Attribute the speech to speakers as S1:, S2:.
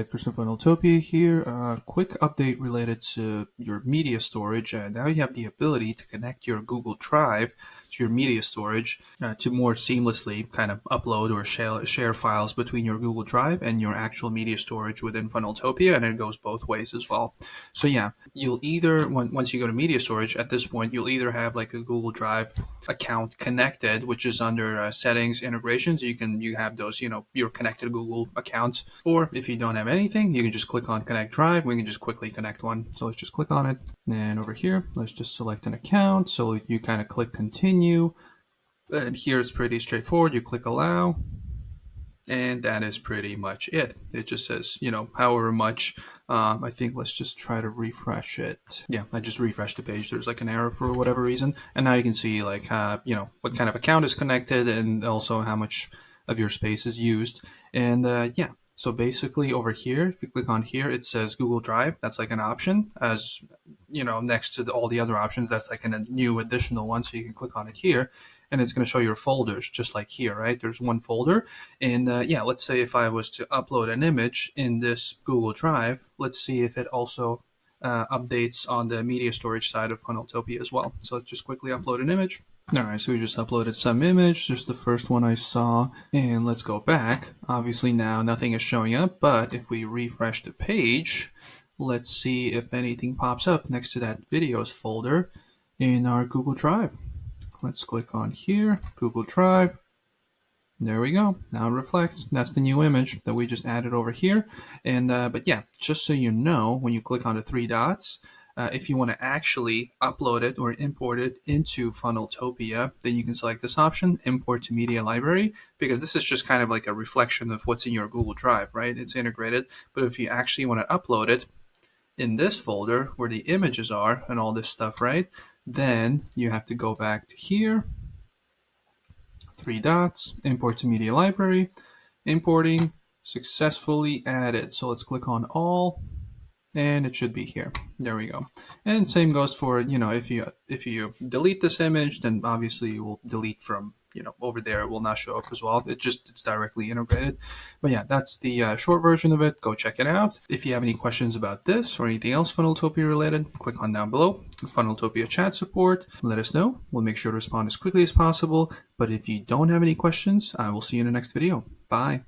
S1: Chris from Funneltopia here. Quick update related to your media storage. Now you have the ability to connect your Google Drive to your media storage to more seamlessly kind of upload or share files between your Google Drive and your actual media storage within Funneltopia, and it goes both ways as well. So yeah, you'll either, once you go to media storage, at this point, you'll either have like a Google Drive account connected, which is under settings, integrations. You have those, your connected Google accounts. Or if you don't have anything, you can just click on Connect Drive. We can just quickly connect one. So let's just click on it. And over here, let's just select an account. So you kind of click Continue. And here it's pretty straightforward. You click Allow. And that is pretty much it. It just says, however much. I think let's just try to refresh it. Yeah, I just refreshed the page. There's like an error for whatever reason. And now you can see like, what kind of account is connected and also how much of your space is used. And yeah, so basically over here, if you click on here, it says Google Drive. That's like an option as, next to all the other options. That's like a new additional one. So you can click on it here. And it's going to show your folders just like here, right? There's one folder. And yeah, let's say if I was to upload an image in this Google Drive, let's see if it also updates on the media storage side of Funneltopia as well. So let's just quickly upload an image. All right, so we just uploaded some image, just the first one I saw. And let's go back. Obviously now nothing is showing up, but if we refresh the page, let's see if anything pops up next to that videos folder in our Google Drive. Let's click on here, Google Drive. There we go. Now it reflects. That's the new image that we just added over here. And but yeah, just so you know, when you click on the three dots, if you want to actually upload it or import it into Funneltopia, then you can select this option, Import to Media Library, because this is just kind of like a reflection of what's in your Google Drive, right? It's integrated. But if you actually want to upload it in this folder where the images are and all this stuff, right? Then you have to go back to here, three dots, Import to Media Library, importing, successfully added. So let's click on all, and it should be here. There we go. And same goes for, if you delete this image, then obviously you will delete from, over there. It will not show up as well. It's directly integrated. But yeah, that's the short version of it. Go check it out. If you have any questions about this or anything else Funneltopia related, click on down below. Funneltopia chat support. Let us know. We'll make sure to respond as quickly as possible. But if you don't have any questions, I will see you in the next video. Bye.